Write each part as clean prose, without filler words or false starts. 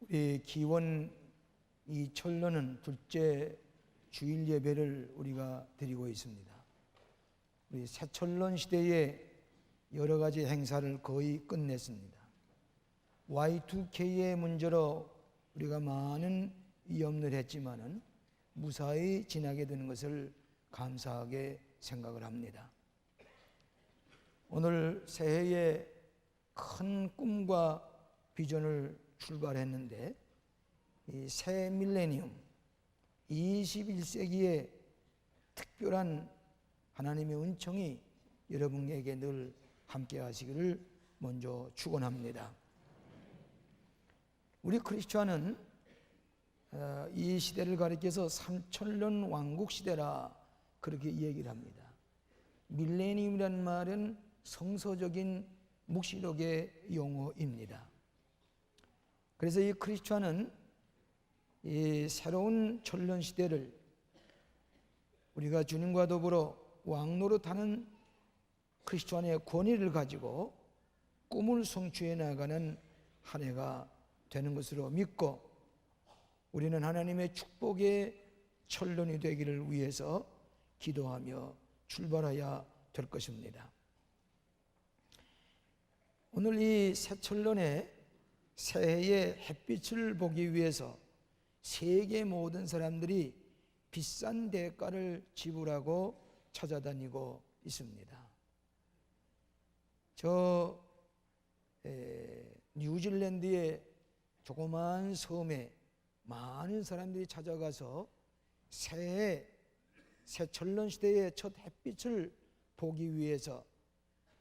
우리 기원 이 철로는 둘째 주일 예배를 우리가 드리고 있습니다. 우리 새철론 시대에 여러 가지 행사를 거의 끝냈습니다. Y2K의 문제로 우리가 많은 위험을 했지만은 무사히 지나게 되는 것을 감사하게 생각을 합니다. 오늘 새해에 큰 꿈과 비전을 출발했는데 이 새 밀레니엄 21세기의 특별한 하나님의 은총이 여러분에게 늘 함께 하시기를 먼저 축원합니다. 우리 크리스천은 이 시대를 가리켜서 3000년 왕국 시대라 그렇게 얘기를 합니다. 밀레니엄이라는 말은 성서적인 묵시록의 용어입니다. 그래서 이 크리스천은 이 새로운 천년 시대를 우리가 주님과 더불어 왕노릇하는 크리스천의 권위를 가지고 꿈을 성취해 나가는 한 해가 되는 것으로 믿고 우리는 하나님의 축복의 천년이 되기를 위해서 기도하며 출발해야 될 것입니다. 오늘 이 새천년의 새해의 햇빛을 보기 위해서 세계 모든 사람들이 비싼 대가를 지불하고 찾아다니고 있습니다. 뉴질랜드의 조그마한 섬에 많은 사람들이 찾아가서 새천년 시대의 첫 햇빛을 보기 위해서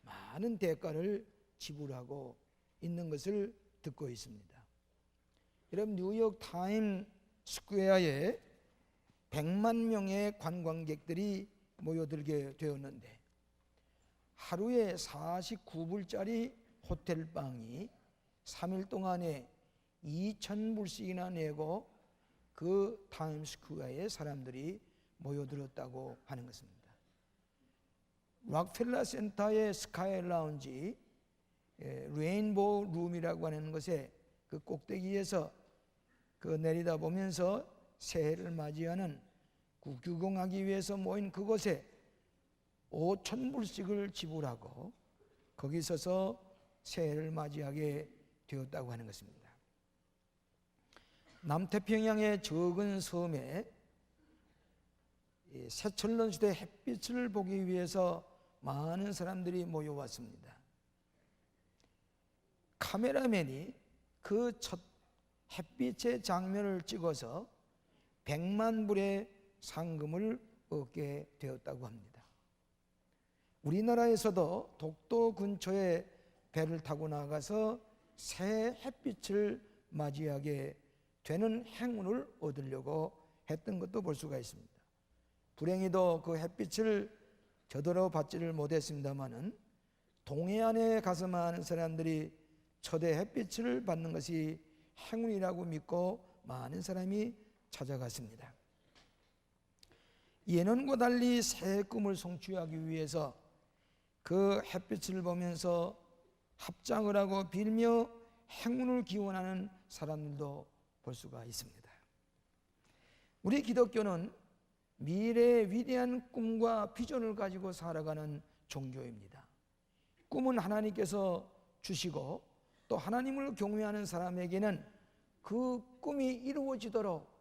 많은 대가를 지불하고 있는 것을 듣고 있습니다. 여러분, 뉴욕 타임 스퀘어에 100만 명의 관광객들이 모여들게 되었는데 하루에 49불짜리 호텔방이 3일 동안에 2,000불씩이나 내고 그 타임스퀘어에 사람들이 모여들었다고 하는 것입니다. 락펠러 센터의 스카이 라운지 레인보우 룸이라고 하는 것에 그 꼭대기에서 그 내려다보면서 새해를 맞이하는 구경하기 위해서 모인 그곳에 5,000불씩을 지불하고 거기 서서 새해를 맞이하게 되었다고 하는 것입니다. 남태평양의 적은 섬에 새천년 시대 햇빛을 보기 위해서 많은 사람들이 모여왔습니다. 카메라맨이 그 첫 햇빛의 장면을 찍어서 100만 불의 상금을 얻게 되었다고 합니다. 우리나라에서도 독도 근처에 배를 타고 나가서 새 햇빛을 맞이하게 되는 행운을 얻으려고 했던 것도 볼 수가 있습니다. 불행히도 그 햇빛을 저더러 받지를 못했습니다마는 동해안에 가서 많은 사람들이 첫해 햇빛을 받는 것이 행운이라고 믿고 많은 사람이 찾아갔습니다. 예년과 달리 새해 꿈을 성취하기 위해서 그 햇빛을 보면서 합장을 하고 빌며 행운을 기원하는 사람들도 볼 수가 있습니다. 우리 기독교는 미래의 위대한 꿈과 비전을 가지고 살아가는 종교입니다. 꿈은 하나님께서 주시고 또 하나님을 경외하는 사람에게는 그 꿈이 이루어지도록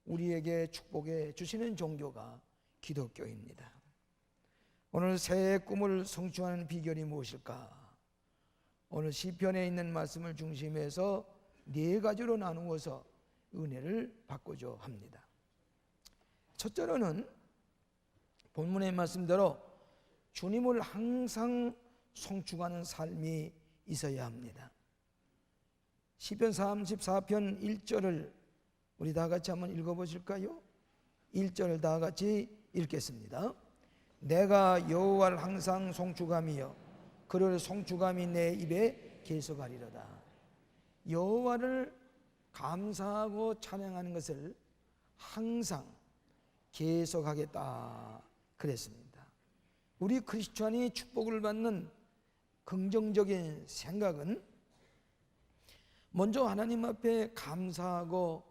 우리에게 축복해 주시는 종교가 기독교입니다. 오늘 새해의 꿈을 성취하는 비결이 무엇일까? 오늘 시편에 있는 말씀을 중심해서 4가지로 나누어서 은혜를 받고자 합니다. 첫째로는 본문의 말씀대로 주님을 항상 송축하는 삶이 있어야 합니다. 시편 34편 1절을 우리 다 같이 한번 읽어보실까요? 1절을 다 같이 읽겠습니다. 내가 여호와를 항상 송축하며 그를 송축함이 내 입에 계속하리로다. 여호와를 감사하고 찬양하는 것을 항상 계속하겠다 그랬습니다. 우리 크리스천이 축복을 받는 긍정적인 생각은 먼저 하나님 앞에 감사하고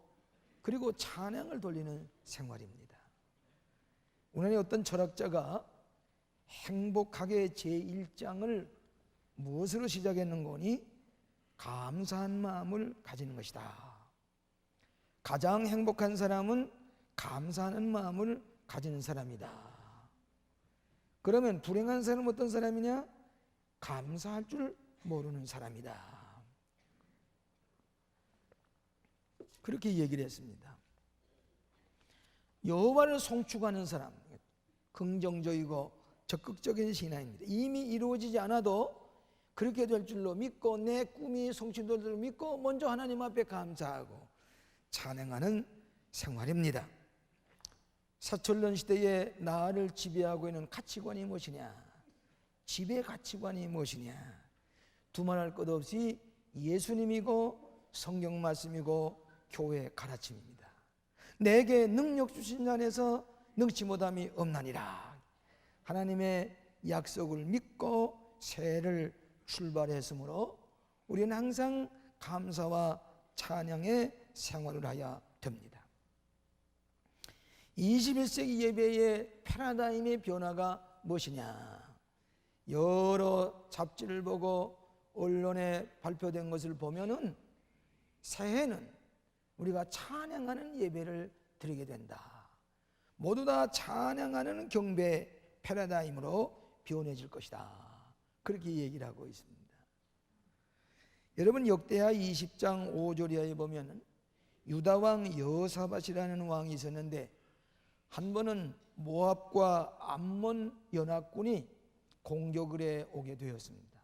그리고 찬양을 돌리는 생활입니다. 오늘의 어떤 철학자가 행복하게 제1장을 무엇으로 시작했는거니 감사한 마음을 가지는 것이다. 가장 행복한 사람은 감사하는 마음을 가지는 사람이다. 그러면 불행한 사람은 어떤 사람이냐? 감사할 줄 모르는 사람이다. 그렇게 얘기를 했습니다. 여호와를 송축하는 사람, 긍정적이고 적극적인 신앙입니다. 이미 이루어지지 않아도 그렇게 될 줄로 믿고 내 꿈이 성취될 줄로 믿고 먼저 하나님 앞에 감사하고 찬양하는 생활입니다. 사철론 시대에 나를 지배하고 있는 가치관이 무엇이냐? 지배 가치관이 무엇이냐? 두말할 것 없이 예수님이고 성경 말씀이고 교회 가르침입니다. 내게 능력 주신 자에서 능치 못함이 없나니라. 하나님의 약속을 믿고 새해를 출발했으므로 우리는 항상 감사와 찬양의 생활을 해야 됩니다. 21세기 예배의 패러다임의 변화가 무엇이냐? 여러 잡지를 보고 언론에 발표된 것을 보면은 새해는 우리가 찬양하는 예배를 드리게 된다. 모두 다 찬양하는 경배 패러다임으로 변해질 것이다. 그렇게 얘기를 하고 있습니다. 여러분 역대하 20장 5절에 보면 유다왕 여호사밧이라는 왕이 있었는데 한 번은 모압과 암몬 연합군이 공격을 해 오게 되었습니다.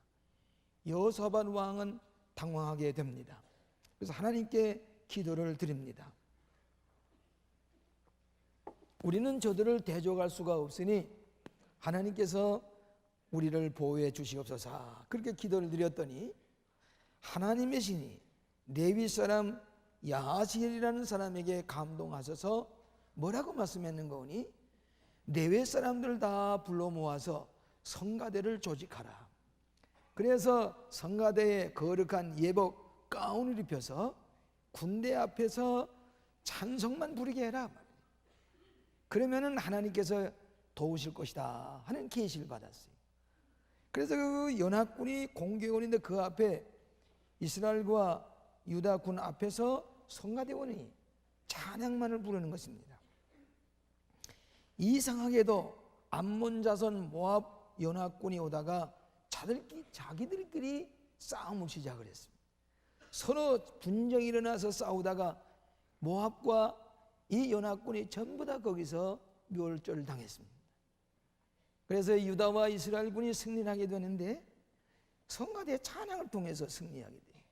여호사밧 왕은 당황하게 됩니다. 그래서 하나님께 기도를 드립니다. 우리는 저들을 대적할 수가 없으니 하나님께서 우리를 보호해 주시옵소서. 그렇게 기도를 드렸더니 하나님의 신이 레위 사람 야하시엘이라는 사람에게 감동하셔서 뭐라고 말씀했는가 하니 레위 사람들 다 불러 모아서 성가대를 조직하라. 그래서 성가대에 거룩한 예복 가운을 입혀서 군대 앞에서 찬송만 부르게 해라. 그러면은 하나님께서 도우실 것이다 하는 계시를 받았어요. 그래서 그 연합군이 공격을 했는데 그 앞에 이스라엘과 유다 군 앞에서 성가대원이 찬양만을 부르는 것입니다. 이상하게도 암몬 자손 모압 연합군이 오다가 자기들끼리 싸움을 시작을 했습니다. 서로 분쟁이 일어나서 싸우다가 모압과 이 연합군이 전부 다 거기서 멸절을 당했습니다. 그래서 유다와 이스라엘군이 승리하게 되는데 성가대의 찬양을 통해서 승리하게 돼요.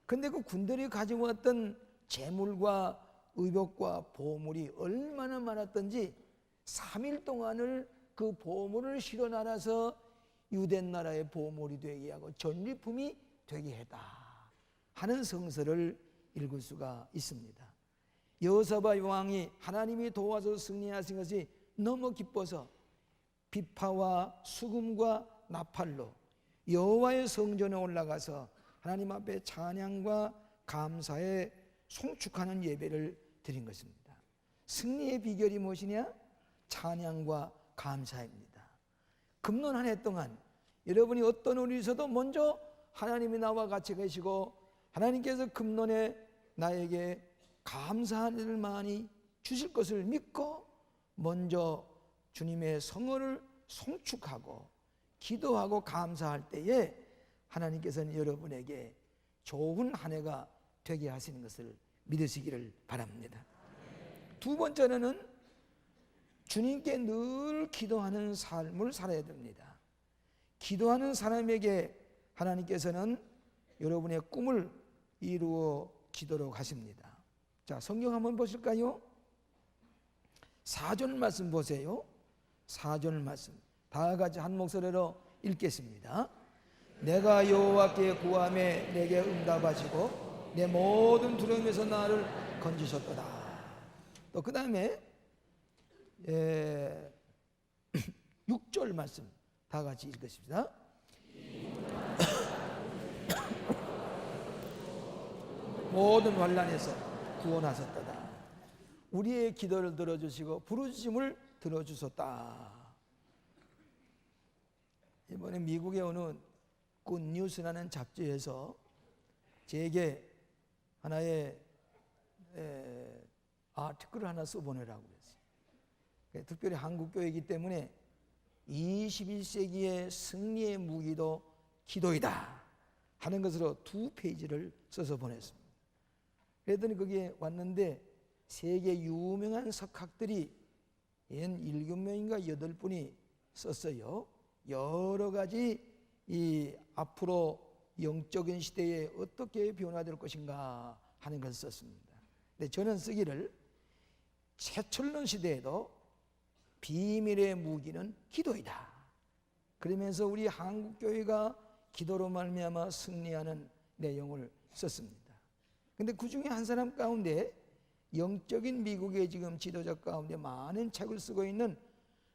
그런데 그 군들이 가지고 왔던 재물과 의복과 보물이 얼마나 많았던지 3일 동안을 그 보물을 실어 날아서 유대 나라의 보물이 되게 하고 전리품이 되게 했다 하는 성서를 읽을 수가 있습니다. 여호사밧 왕이 하나님이 도와서 승리하신 것이 너무 기뻐서 비파와 수금과 나팔로 여호와의 성전에 올라가서 하나님 앞에 찬양과 감사에 송축하는 예배를 드린 것입니다. 승리의 비결이 무엇이냐? 찬양과 감사입니다. 금년 한 해 동안 여러분이 어떤 일에서도 먼저 하나님이 나와 같이 계시고 하나님께서 금년에 나에게 감사한 일을 많이 주실 것을 믿고 먼저 주님의 성호를 송축하고 기도하고 감사할 때에 하나님께서는 여러분에게 좋은 한 해가 되게 하시는 것을 믿으시기를 바랍니다. 두 번째는 주님께 늘 기도하는 삶을 살아야 됩니다. 기도하는 사람에게 하나님께서는 여러분의 꿈을 이루어 주도록 하십니다. 자, 성경 한번 보실까요? 4절 말씀 보세요. 4절 말씀 다 같이 한 목소리로 읽겠습니다. 내가 여호와께 구하매 내게 응답하시고 내 모든 두려움에서 나를 건지셨도다. 또 그 다음에 6절 말씀 다 같이 읽으십시다. 모든 환난에서 구원하셨도다. 우리의 기도를 들어주시고 부르짖음을 들어주셨다. 이번에 미국의 어느 굿뉴스라는 잡지에서 제게 하나의 아티클을 하나 써보내라고 그랬어요. 특별히 한국교회이기 때문에 21세기의 승리의 무기도 기도이다 하는 것으로 2페이지를 써서 보냈습니다. 그랬더니 거기에 왔는데 세계 유명한 석학들이 7명인가 8분이 썼어요. 여러 가지 이 앞으로 영적인 시대에 어떻게 변화될 것인가 하는 것을 썼습니다. 근데 저는 쓰기를 새철론 시대에도 비밀의 무기는 기도이다. 그러면서 우리 한국교회가 기도로 말미암아 승리하는 내용을 썼습니다. 근데 그 중에 한 사람 가운데 영적인 미국의 지금 지도자 가운데 많은 책을 쓰고 있는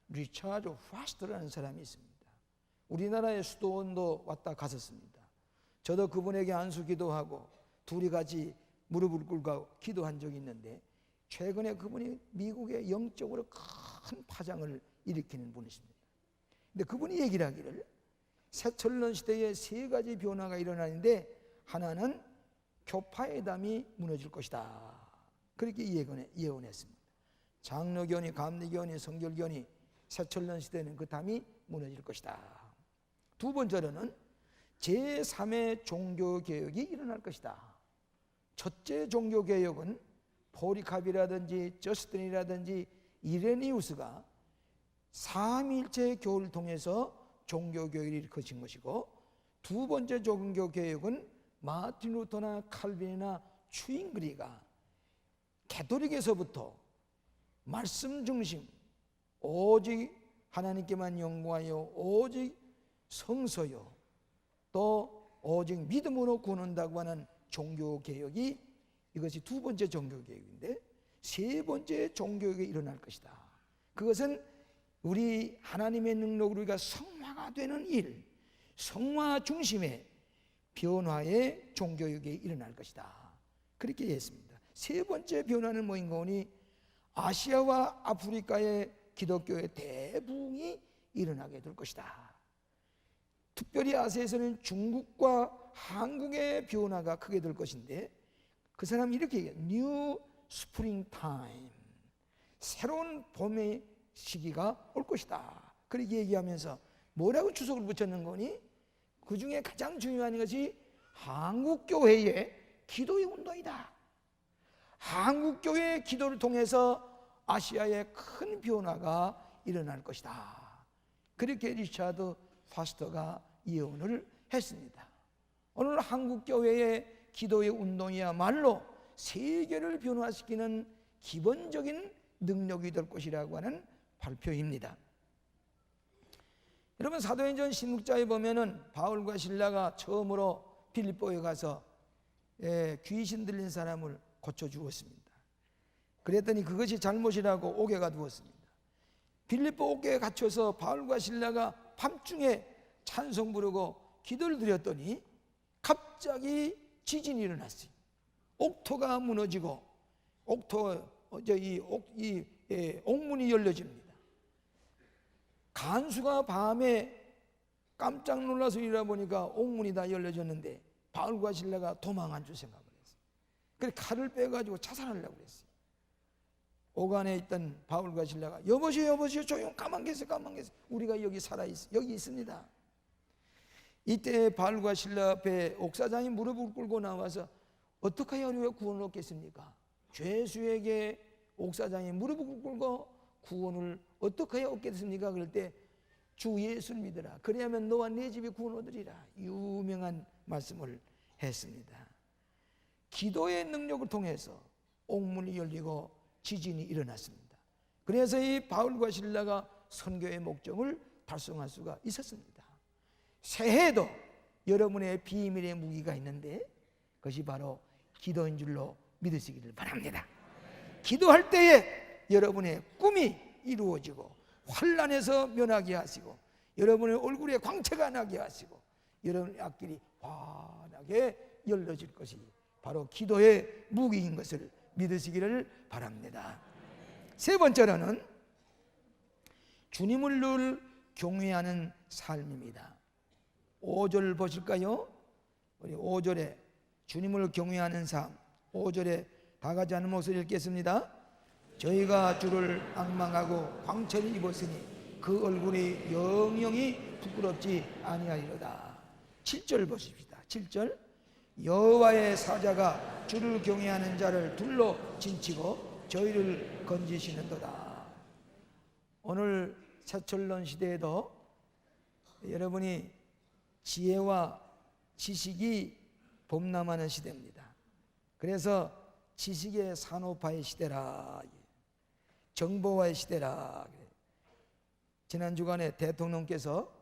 리차드 파스터라는 사람이 있습니다. 우리나라의 수도원도 왔다 갔었습니다. 저도 그분에게 안수 기도하고 둘이 같이 무릎을 꿇고 기도한 적이 있는데 최근에 그분이 미국의 영적으로 큰 파장을 일으키는 분이십니다. 근데 그분이 얘기를 하기를 새철론 시대에 3가지 변화가 일어나는데 하나는 교파의 담이 무너질 것이다. 그렇게 예언했습니다. 장로교니 감리교니 성결교니 새철론 시대는 그 담이 무너질 것이다. 두 번째로는 제3의 종교개혁이 일어날 것이다. 첫째 종교개혁은 포리캅이라든지 저스틴이라든지 이레니우스가 삼위일체 교를 통해서 종교개혁을 일으킨 것이고, 두 번째 종교개혁은 마틴 루터나 칼빈이나 추잉그리가 가톨릭에서부터 말씀 중심, 오직 하나님께만 영광하여 오직 성서요, 또 오직 믿음으로 구원한다고 하는 종교개혁이, 이것이 두 번째 종교개혁인데, 세 번째 종교개혁이 일어날 것이다. 그것은 우리 하나님의 능력으로 우리가 성화가 되는 일, 성화 중심의 변화의 종교개혁이 일어날 것이다. 그렇게 했습니다. 세 번째 변화는 뭐인 거니, 아시아와 아프리카의 기독교의 대부흥이 일어나게 될 것이다. 특별히 아시아에서는 중국과 한국의 변화가 크게 될 것인데, 그 사람이 이렇게 얘기해요. New Spring Time, 새로운 봄의 시기가 올 것이다. 그렇게 얘기하면서 뭐라고 추석을 붙였는 거니? 그 중에 가장 중요한 것이 한국교회의 기도의 운동이다. 한국교회의 기도를 통해서 아시아의 큰 변화가 일어날 것이다. 그렇게 리차드 파스터가 예언을 했습니다. 오늘 한국교회의 기도의 운동이야말로 세계를 변화시키는 기본적인 능력이 될 것이라고 하는 발표입니다. 여러분, 사도행전 16장에 보면은 바울과 실라가 처음으로 빌립보에 가서 귀신 들린 사람을 고쳐주었습니다. 그랬더니 그것이 잘못이라고 옥에가 두었습니다. 빌립보 옥에 갇혀서 바울과 실라가 밤중에 찬송 부르고 기도를 드렸더니 갑자기 지진이 일어났어요. 옥토가 무너지고 옥문이 열려집니다. 간수가 밤에 깜짝 놀라서 일어나보니까 옥문이 다 열려졌는데 바울과 실라가 도망한 줄 생각을 했어요. 그래서 칼을 빼가지고 자살하려고 그랬어요. 옥 안에 있던 바울과 실라가 여보시오 조용 가만 계세요. 우리가 여기 살아있어, 여기 있습니다. 이때 바울과 실라 앞에 옥사장이 무릎을 꿇고 나와서 어떻게 해야 우리가 구원을 얻겠습니까? 죄수에게 옥사장이 무릎을 꿇고 구원을 어떻게 해야 얻겠습니까? 그럴 때 주 예수를 믿으라, 그래야면 너와 네 집이 구원 얻으리라, 유명한 말씀을 했습니다. 기도의 능력을 통해서 옥문이 열리고 지진이 일어났습니다. 그래서 이 바울과 실라가 선교의 목적을 달성할 수가 있었습니다. 새해에도 여러분의 비밀의 무기가 있는데 그것이 바로 기도인 줄로 믿으시기를 바랍니다. 기도할 때에 여러분의 꿈이 이루어지고 환난에서 면하게 하시고 여러분의 얼굴에 광채가 나게 하시고 여러분의 앞길이 환하게 열려질 것이 바로 기도의 무기인 것을 믿으시기를 바랍니다. 세 번째로는 주님을 늘 경외하는 삶입니다. 5절 보실까요? 우리 5절에 주님을 경외하는 삶, 5절에 다 같이 한 목소리 읽겠습니다. 저희가 주를 앙망하고 광채를 입었으니 그 얼굴이 영영이 부끄럽지 아니하리로다. 7절 보십시다. 7절 여호와의 사자가 주를 경외하는 자를 둘러 진치고 저희를 건지시는도다. 오늘 새천년 시대에도 여러분이 지혜와 지식이 범람하는 시대입니다. 그래서 지식의 산업화의 시대라, 정보화의 시대라. 지난 주간에 대통령께서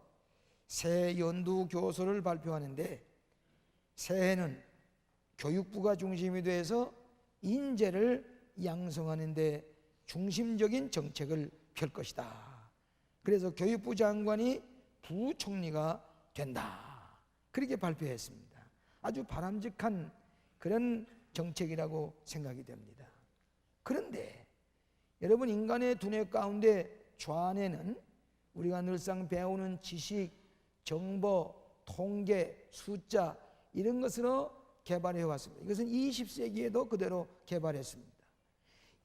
새 연두 교서를 발표하는데 새해는 교육부가 중심이 돼서 인재를 양성하는 데 중심적인 정책을 펼 것이다. 그래서 교육부 장관이 부총리가 된다. 그렇게 발표했습니다. 아주 바람직한 그런 정책이라고 생각이 됩니다. 그런데 여러분, 인간의 두뇌 가운데 좌뇌는 우리가 늘상 배우는 지식, 정보, 통계, 숫자 이런 것으로 개발해 왔습니다. 이것은 20세기에도 그대로 개발했습니다.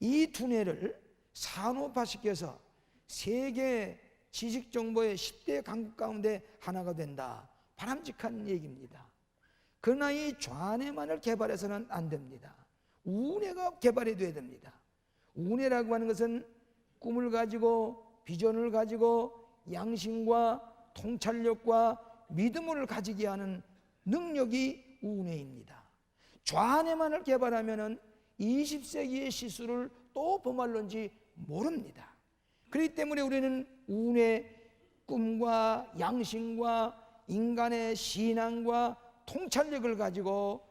이 두뇌를 산업화시켜서 세계 지식 정보의 10대 강국 가운데 하나가 된다. 바람직한 얘기입니다. 그러나 이 좌뇌만을 개발해서는 안 됩니다. 우뇌가 개발이 돼야 됩니다. 우뇌라고 하는 것은 꿈을 가지고 비전을 가지고 양심과 통찰력과 믿음을 가지게 하는 능력이 우뇌입니다. 좌뇌만을 개발하면 20세기의 시술을 또 범할런지 모릅니다. 그렇기 때문에 우리는 우뇌, 꿈과 양심과 인간의 신앙과 통찰력을 가지고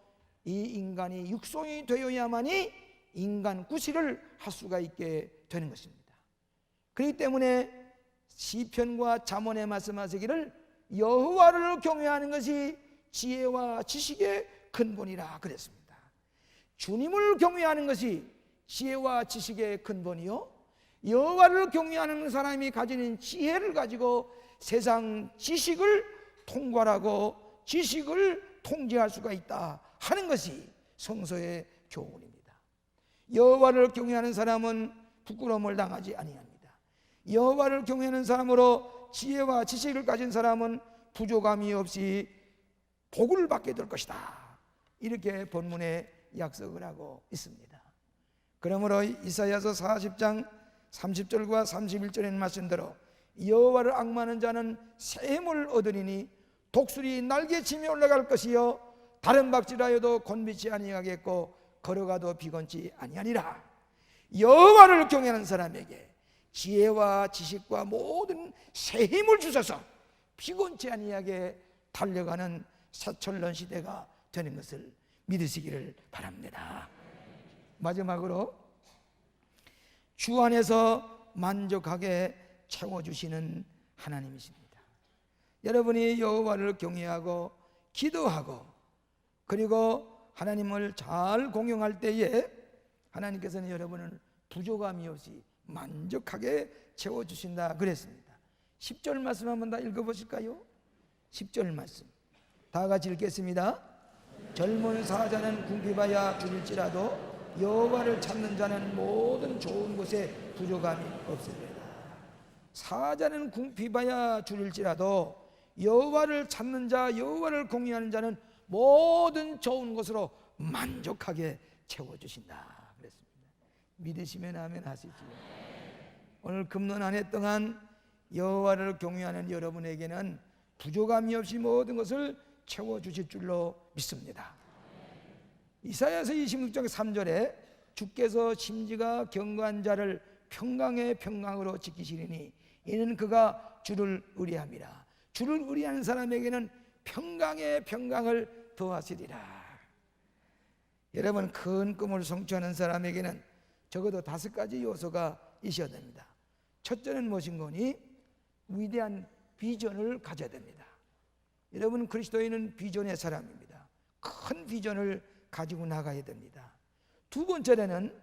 이 인간이 육성이 되어야만이 인간 구실을 할 수가 있게 되는 것입니다. 그렇기 때문에 시편과 잠언에 말씀하시기를 여호와를 경외하는 것이 지혜와 지식의 근본이라 그랬습니다. 주님을 경외하는 것이 지혜와 지식의 근본이요, 여호와를 경외하는 사람이 가지는 지혜를 가지고 세상 지식을 통괄하고 지식을 통제할 수가 있다 하는 것이 성서의 교훈입니다. 여호와를 경외하는 사람은 부끄러움을 당하지 아니합니다. 여호와를 경외하는 사람으로 지혜와 지식을 가진 사람은 부족함이 없이 복을 받게 될 것이다. 이렇게 본문에 약속을 하고 있습니다. 그러므로 이사야서 40장 30절과 31절의 말씀대로 여호와를 앙망하는 자는 새 힘을 얻으리니 독수리 날개치며 올라갈 것이요 다른 박질하여도 곤비치 아니하겠고 걸어가도 비건치 아니하리라. 여호와를 경외하는 사람에게 지혜와 지식과 모든 새 힘을 주셔서 피곤치 아니하게 달려가는 새천년 시대가 되는 것을 믿으시기를 바랍니다. 마지막으로 주 안에서 만족하게 채워주시는 하나님이십니다. 여러분이 여호와를 경외하고 기도하고 그리고 하나님을 잘 공경할 때에 하나님께서는 여러분을 부족함이 없이 만족하게 채워주신다 그랬습니다. 10절 말씀 한번 다 읽어보실까요? 10절 말씀 다 같이 읽겠습니다. 젊은 사자는 궁핍하여 줄일지라도 여호와를 찾는 자는 모든 좋은 곳에 부족함이 없으리라. 사자는 궁핍하여 줄일지라도 여호와를 찾는 자, 여호와를 공경하는 자는 모든 좋은 것으로 만족하게 채워주신다 그랬습니다. 믿으시면 아멘 하시지요. 오늘 금년 한 해 동안 여호와를 경외하는 여러분에게는 부족함이 없이 모든 것을 채워주실 줄로 믿습니다. 이사야서 26장 3절에 주께서 심지가 견고한 자를 평강의 평강으로 지키시리니 이는 그가 주를 의뢰함이라. 주를 의뢰하는 사람에게는 평강의 평강을 더하시리라. 여러분, 큰 꿈을 성취하는 사람에게는 적어도 5가지 요소가 있어야 됩니다. 첫째는 무엇인 거니? 위대한 비전을 가져야 됩니다. 여러분, 그리스도인은 비전의 사람입니다. 큰 비전을 가지고 나가야 됩니다. 두 번째는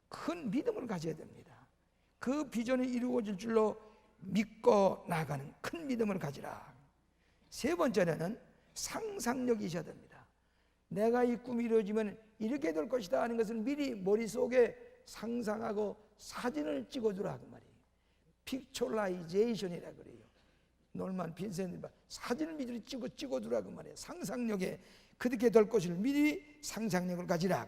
큰 믿음을 가져야 됩니다. 그 비전이 이루어질 줄로 믿고 나가는 큰 믿음을 가지라. 세 번째는 상상력이 있어야 됩니다. 내가 이 꿈이 이루어지면 이렇게 될 것이다 하는 것을 미리 머릿속에 상상하고 사진을 찍어두라 그 말이에요. 픽처라이제이션이라 그래요. 놀만 빈센트 사진을 미리 찍어두라 그 말이에요. 상상력에 그렇게 될 것을 미리 상상력을 가지라.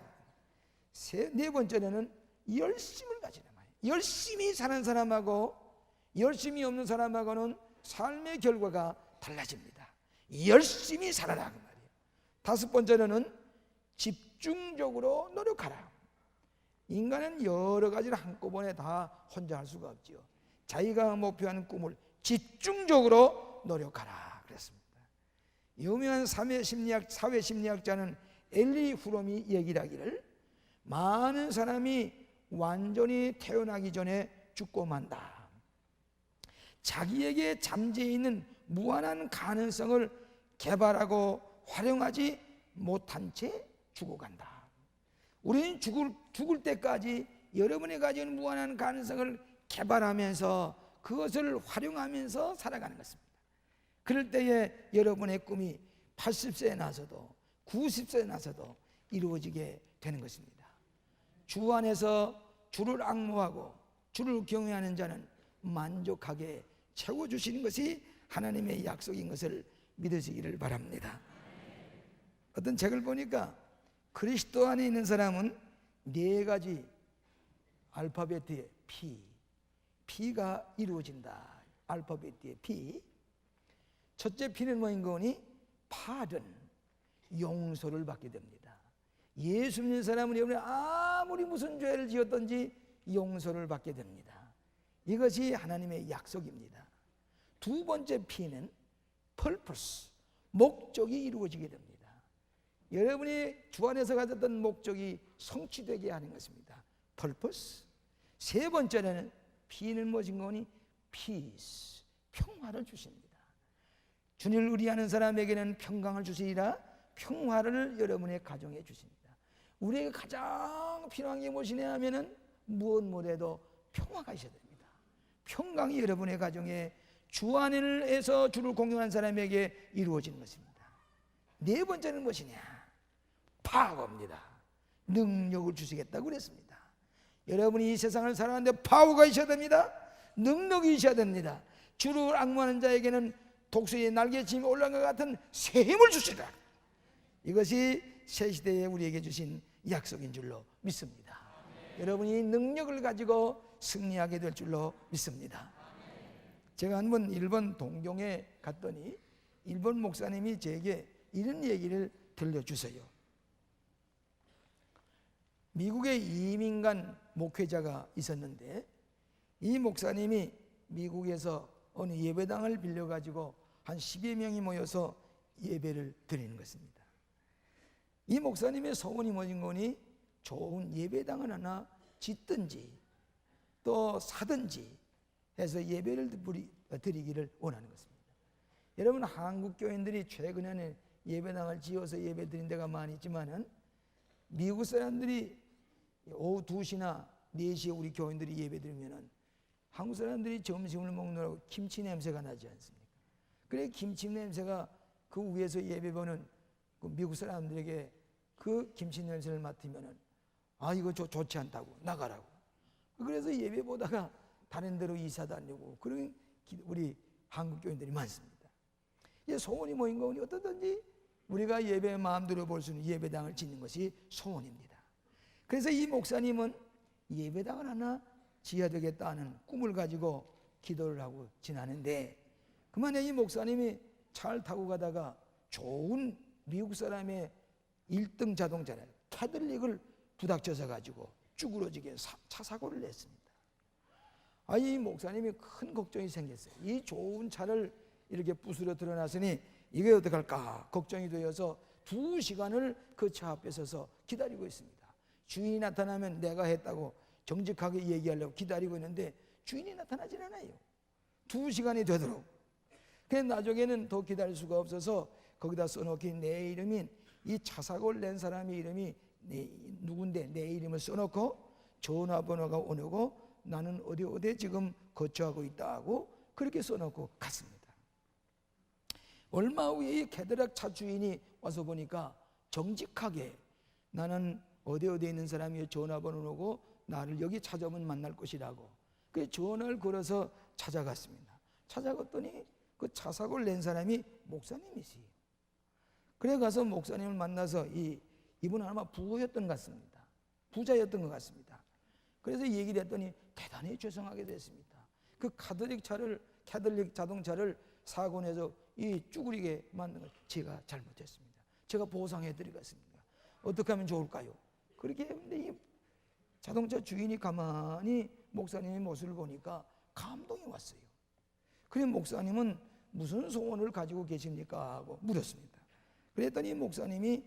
네 번째는 열심을 가지라 말이에요. 열심히 사는 사람하고 열심히 없는 사람하고는 삶의 결과가 달라집니다. 열심히 살아라 그 말이에요. 다섯 번째는 집중적으로 노력하라. 인간은 여러 가지를 한꺼번에 다 혼자 할 수가 없지요. 자기가 목표하는 꿈을 집중적으로 노력하라 그랬습니다. 유명한 사회심리학자는 엘리 후롬이 얘기를 하기를 많은 사람이 완전히 태어나기 전에 죽고 만다. 자기에게 잠재해 있는 무한한 가능성을 개발하고 활용하지 못한 채 죽어간다. 우리는 죽을 때까지 여러분이 가진 무한한 가능성을 개발하면서 그것을 활용하면서 살아가는 것입니다. 그럴 때에 여러분의 꿈이 80세에 나서도 90세에 나서도 이루어지게 되는 것입니다. 주 안에서 주를 앙모하고 주를 경외하는 자는 만족하게 채워주시는 것이 하나님의 약속인 것을 믿으시기를 바랍니다. 어떤 책을 보니까 그리스도 안에 있는 사람은 네 가지 알파벳의 P가 이루어진다. 알파벳의 P. 첫째 P는 뭐인 거니? pardon, 용서를 받게 됩니다. 예수 믿는 사람은 여러분이 아무리 무슨 죄를 지었든지 용서를 받게 됩니다. 이것이 하나님의 약속입니다. 두 번째 P는 purpose, 목적이 이루어지게 됩니다. 여러분이 주 안에서 가졌던 목적이 성취되게 하는 것입니다. purpose. 세 번째는 P는 무엇인 거니? peace, 평화를 주십니다. 주님을 의리하는 사람에게는 평강을 주시리라. 평화를 여러분의 가정에 주십니다. 우리에게 가장 필요한 게 무엇이냐 하면은 무엇 뭐래도 평화가 있어야 됩니다. 평강이 여러분의 가정에 주 안에서 주를 공경하는 사람에게 이루어지는 것입니다. 네 번째는 무엇이냐? 파워입니다. 능력을 주시겠다고 그랬습니다. 여러분이 이 세상을 살아가는데 파워가 있어야 됩니다. 능력이 있어야 됩니다. 주를 앙모하는 자에게는 독수리의 날개침이 올라간 것 같은 새 힘을 주시라. 이것이 새 시대에 우리에게 주신 약속인 줄로 믿습니다. 여러분이 능력을 가지고 승리하게 될 줄로 믿습니다. 제가 한번 일본 동경에 갔더니 일본 목사님이 제게 이런 얘기를 들려주세요. 미국에 이민간 목회자가 있었는데 이 목사님이 미국에서 어느 예배당을 빌려가지고 한 10여 명이 모여서 예배를 드리는 것입니다. 이 목사님의 소원이 뭐인 거니? 좋은 예배당을 하나 짓든지 또 사든지 해서 예배를 드리기를 원하는 것입니다. 여러분, 한국 교인들이 최근에는 예배당을 지어서 예배 드린 데가 많이 있지만은 미국 사람들이 오후 2시나 4시에 우리 교인들이 예배 드리면은 한국 사람들이 점심을 먹느라고 김치 냄새가 나지 않습니까? 그래 김치 냄새가 그 위에서 예배 보는 그 미국 사람들에게 그 김치 냄새를 맡으면은 아 이거 좋지 않다고 나가라고. 그래서 예배 보다가 다른 데로 이사 다니고 그런 우리 한국 교인들이 많습니다. 이제 소원이 뭐인 거니? 어떠든지 우리가 예배 마음대로 볼 수 있는 예배당을 짓는 것이 소원입니다. 그래서 이 목사님은 예배당을 하나 지어야 되겠다는 꿈을 가지고 기도를 하고 지나는데 그만에 이 목사님이 차를 타고 가다가 좋은 미국 사람의 1등 자동차를 캐딜릭을 부닥쳐서 가지고 쭈그러지게 차 사고를 냈습니다. 이 목사님이 큰 걱정이 생겼어요. 이 좋은 차를 이렇게 부스러 드러났으니 이게 어떡할까 걱정이 되어서 2시간을 그 차 앞에 서서 기다리고 있습니다. 주인이 나타나면 내가 했다고 정직하게 얘기하려고 기다리고 있는데 주인이 나타나질 않아요. 2시간이 되도록. 그래서 나중에는 더 기다릴 수가 없어서 거기다 써놓긴 내 이름인 이 자사고를 낸 사람의 이름이 누군데 내 이름을 써놓고 전화번호가 오고 나는 어디 지금 거주하고 있다고 그렇게 써놓고 갔습니다. 얼마 후에 이 캐딜락 차 주인이 와서 보니까 정직하게 나는 어디에 있는 사람이 전화번호 오고 나를 여기 찾아오면 만날 것이라고 그 전화를 걸어서 찾아갔습니다. 찾아갔더니 그 자사고를 낸 사람이 목사님이시요. 그래 가서 목사님을 만나서 이분은 아마 부였던 것 같습니다. 부자였던 것 같습니다. 그래서 얘기를 했더니 대단히 죄송하게 됐습니다. 그 캐딜락 자동차를 사고 내서 이 쭈그리게 만든 걸 제가 잘못했습니다. 제가 보상해 드리겠습니다. 어떻게 하면 좋을까요? 그렇게 했는데 이 자동차 주인이 가만히 목사님의 모습을 보니까 감동이 왔어요. 그래 목사님은 무슨 소원을 가지고 계십니까? 하고 물었습니다. 그랬더니 목사님이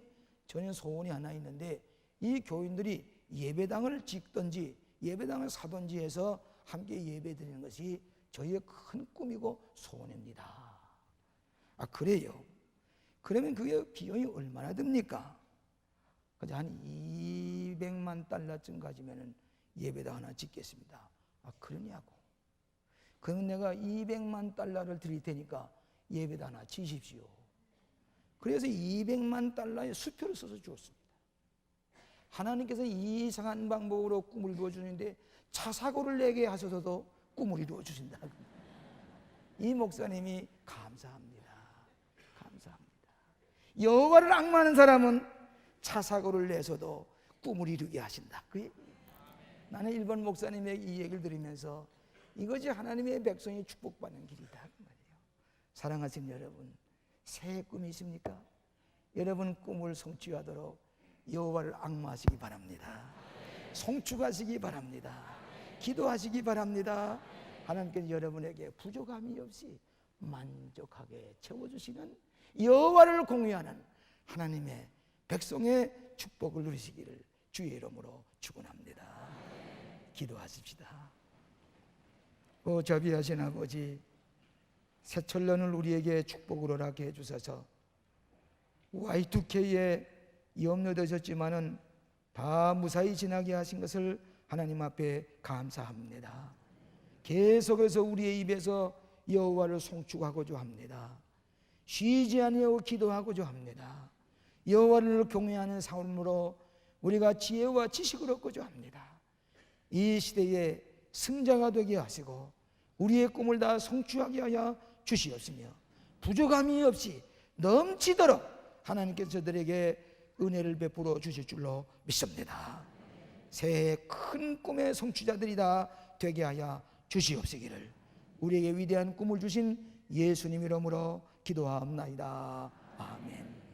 저는 소원이 하나 있는데 이 교인들이 예배당을 짓든지 예배당을 사든지 해서 함께 예배 드리는 것이 저희의 큰 꿈이고 소원입니다. 아 그래요? 그러면 그게 비용이 얼마나 듭니까? 그래서 한 200만 달러쯤 가지면은 예배당 하나 짓겠습니다. 아 그러냐고. 그러면 내가 200만 달러를 드릴 테니까 예배당 하나 지십시오. 그래서 200만 달러의 수표를 써서 주었습니다. 하나님께서 이상한 방법으로 꿈을 이루어주는데 자사고를 내게 하셔서도 꿈을 이루어주신다. 이 목사님이 감사합니다. 여호와를 앙망하는 사람은 자사고를 내서도 꿈을 이루게 하신다. 나는 일본 목사님의 이 얘기를 들으면서 이것이 하나님의 백성이 축복받는 길이다 그 말이에요. 사랑하시는 여러분, 새 꿈이 있습니까? 여러분 꿈을 성취하도록 여호와를 앙망하시기 바랍니다. 성축하시기 바랍니다. 기도하시기 바랍니다. 하나님께서 여러분에게 부족함이 없이 만족하게 채워주시는 여호와를 공유하는 하나님의 백성의 축복을 누리시기를 주의 이름으로 축원합니다. 기도하십시다. 오 자비하신 아버지, 새철년을 우리에게 축복으로 나게 해주셔서 Y2K에 염려되셨지만은 다 무사히 지나게 하신 것을 하나님 앞에 감사합니다. 계속해서 우리의 입에서 여호와를 송축하고자 합니다. 쉬지 아니하고 기도하고자 합니다. 여호와를 경외하는 삶으로 우리가 지혜와 지식을 얻고자 합니다. 이 시대에 승자가 되게 하시고 우리의 꿈을 다 성취하게 하여 주시옵시며 부족함이 없이 넘치도록 하나님께서 저들에게 은혜를 베풀어 주실 줄로 믿습니다. 새해 큰 꿈의 성취자들이 다 되게 하여 주시옵시기를 우리에게 위대한 꿈을 주신 예수님 이름으로 기도하옵나이다. 아멘.